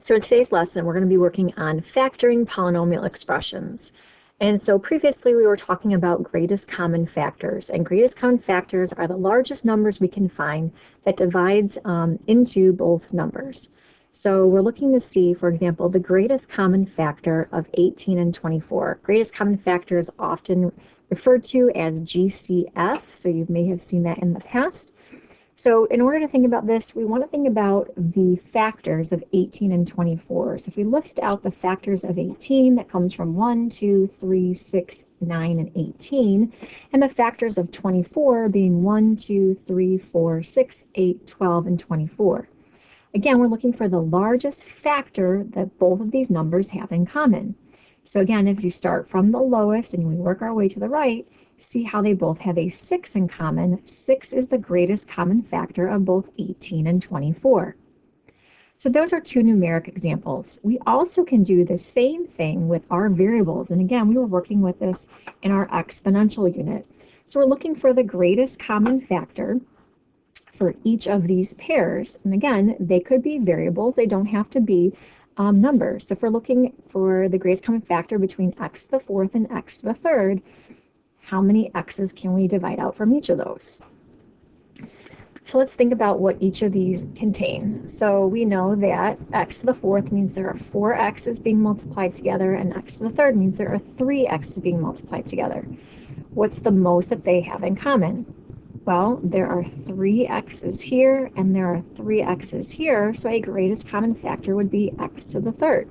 So in today's lesson, we're going to be working on factoring polynomial expressions. And so previously we were talking about greatest common factors, and greatest common factors are the largest numbers we can find that divides into both numbers. So we're looking to see, for example, the greatest common factor of 18 and 24. Greatest common factor is often referred to as GCF, so you may have seen that in the past. So in order to think about this, we want to think about the factors of 18 and 24. So if we list out the factors of 18, that comes from 1, 2, 3, 6, 9, and 18, and the factors of 24 being 1, 2, 3, 4, 6, 8, 12, and 24. Again, we're looking for the largest factor that both of these numbers have in common. So again, if you start from the lowest and we work our way to the right, see how they both have a 6 in common. 6 is the greatest common factor of both 18 and 24. So those are two numeric examples. We also can do the same thing with our variables. And again, we were working with this in our exponential unit. So we're looking for the greatest common factor for each of these pairs. And again, they could be variables. They don't have to be numbers. So if we're looking for the greatest common factor between x to the fourth and x to the third, how many x's can we divide out from each of those? So let's think about what each of these contain. So we know that x to the fourth means there are 4 x's being multiplied together, and x to the third means there are 3 x's being multiplied together. What's the most that they have in common? Well, there are 3 x's here, and there are 3 x's here, so a greatest common factor would be x to the third.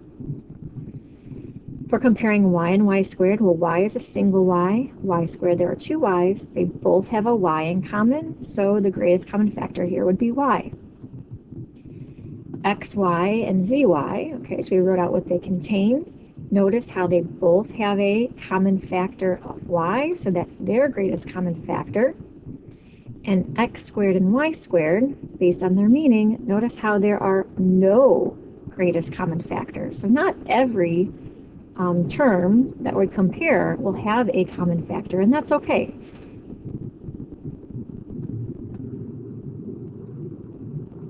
For comparing y and y squared, well, y is a single y squared, there are 2 y's. They both have a y in common, so the greatest common factor here would be y. xy and zy, okay, so we wrote out what they contain. Notice how they both have a common factor of y, so that's their greatest common factor. And x squared and y squared, based on their meaning, notice how there are no greatest common factors. So not every term that we compare will have a common factor, and that's okay.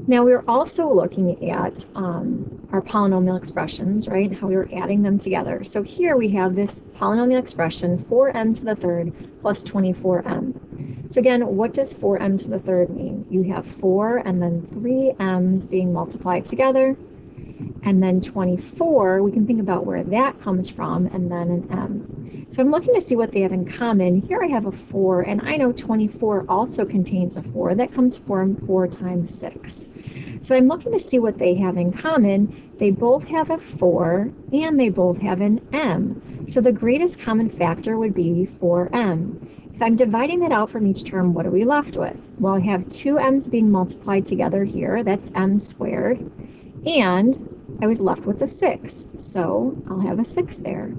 Now we're also looking at our polynomial expressions, right? How we were adding them together. So here we have this polynomial expression, 4m to the third plus 24m. So again, what does 4m to the third mean? You have 4 and then 3 m's being multiplied together. And then 24, we can think about where that comes from, and then an m. So I'm looking to see what they have in common. Here I have a 4, and I know 24 also contains a 4. That comes from 4 times 6. So I'm looking to see what they have in common. They both have a 4, and they both have an m. So the greatest common factor would be 4m. If I'm dividing that out from each term, what are we left with? Well, I have 2 m's being multiplied together here. That's m squared. And I was left with a 6, so I'll have a 6 there.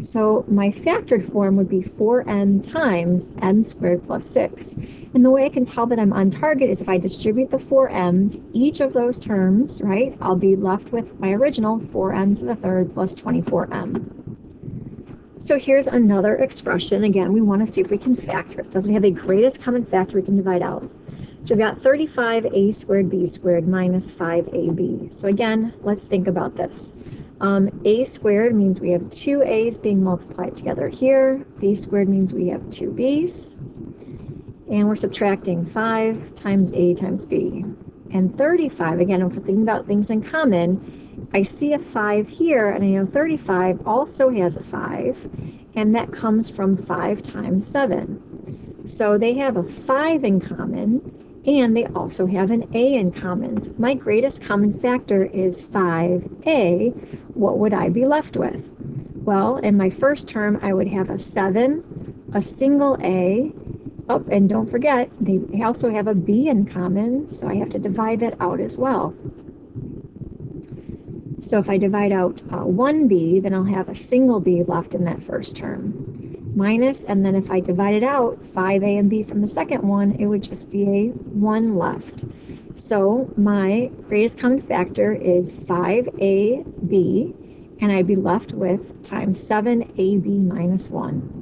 So my factored form would be 4m times m squared plus 6. And the way I can tell that I'm on target is if I distribute the 4m to each of those terms, right, I'll be left with my original 4m to the third plus 24m. So here's another expression. Again, we want to see if we can factor it. Does it have a greatest common factor we can divide out? So we've got 35a squared b squared minus 5ab. So again, let's think about this. A squared means we have 2 a's being multiplied together here. B squared means we have 2 b's. And we're subtracting 5 times a times b. And 35, again, if we're thinking about things in common, I see a 5 here, and I know 35 also has a 5, and that comes from 5 times 7. So they have a 5 in common, and they also have an a in common. So my greatest common factor is 5a. What would I be left with? Well, in my first term, I would have a 7, a single a. Oh, and don't forget, they also have a b in common, so I have to divide that out as well. So if I divide out 1b, then I'll have a single b left in that first term. Minus, and then if I divide it out, 5a and b from the second one, it would just be a 1 left. So my greatest common factor is 5ab, and I'd be left with times 7ab minus 1.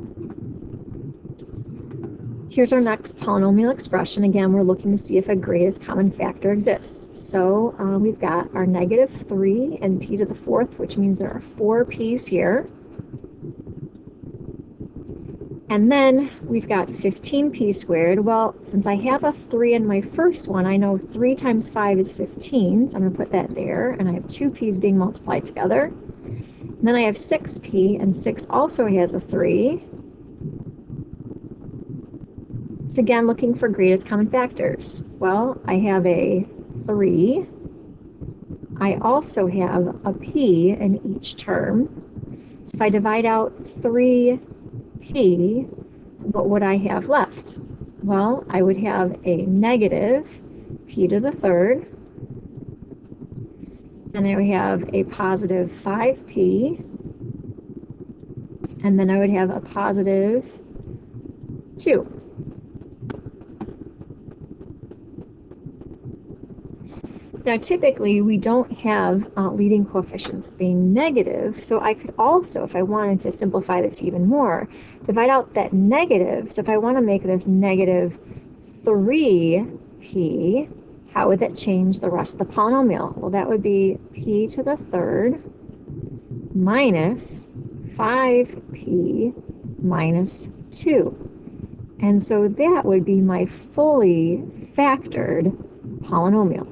Here's our next polynomial expression. Again, we're looking to see if a greatest common factor exists. So we've got our negative 3 and p to the fourth, which means there are 4 p's here. And then we've got 15p squared. Well, since I have a 3 in my first one, I know 3 times 5 is 15, so I'm going to put that there. And I have 2 p's being multiplied together. And then I have 6p, and 6 also has a 3. So again, looking for greatest common factors. Well, I have a 3. I also have a p in each term. So if I divide out 3p, what would I have left? Well, I would have a negative p to the third, and I would have a positive 5p, and then I would have a positive 2. Now, typically, we don't have leading coefficients being negative, so I could also, if I wanted to simplify this even more, divide out that negative. So if I want to make this negative 3p, how would that change the rest of the polynomial? Well, that would be p to the third minus 5p minus 2. And so that would be my fully factored polynomial.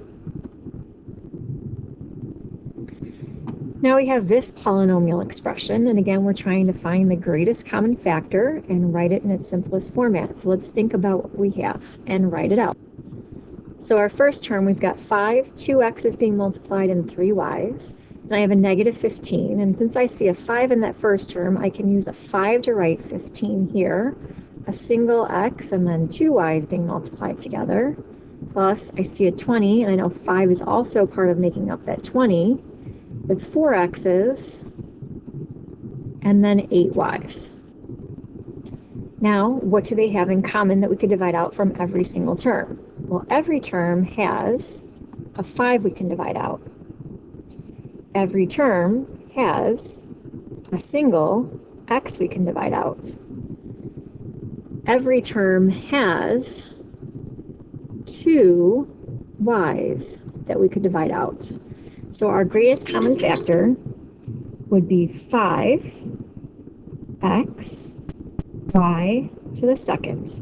Now we have this polynomial expression, and again, we're trying to find the greatest common factor and write it in its simplest format. So let's think about what we have and write it out. So our first term, we've got 2 x's being multiplied and 3 y's. And I have a negative 15, and since I see a 5 in that first term, I can use a 5 to write 15 here, a single x, and then 2 y's being multiplied together. Plus, I see a 20, and I know 5 is also part of making up that 20. With 4 x's and then 8 y's. Now, what do they have in common that we could divide out from every single term? Well, every term has a 5 we can divide out. Every term has a single x we can divide out. Every term has 2 y's that we could divide out. So our greatest common factor would be 5x y to the second.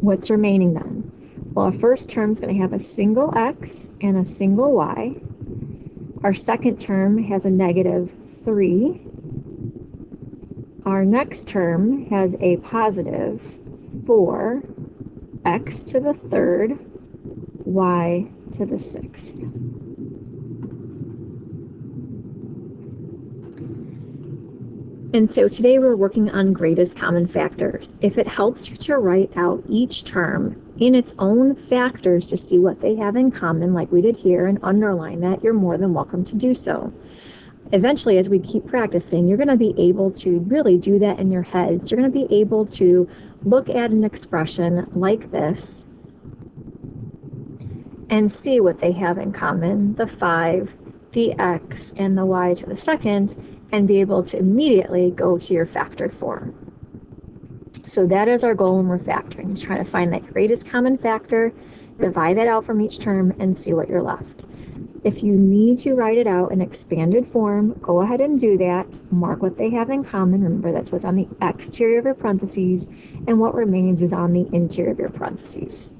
What's remaining then? Well, our first term is going to have a single x and a single y. Our second term has a negative 3. Our next term has a positive 4x to the third, y to the sixth. And so today we're working on greatest common factors. If it helps you to write out each term in its own factors to see what they have in common, like we did here, and underline that, you're more than welcome to do so. Eventually, as we keep practicing, you're going to be able to really do that in your head. So you're going to be able to look at an expression like this and see what they have in common, the 5, the x, and the y to the second, and be able to immediately go to your factored form. So that is our goal when we're factoring, is trying to find that greatest common factor, divide that out from each term, and see what you're left. If you need to write it out in expanded form, go ahead and do that. Mark what they have in common. Remember, that's what's on the exterior of your parentheses, and what remains is on the interior of your parentheses.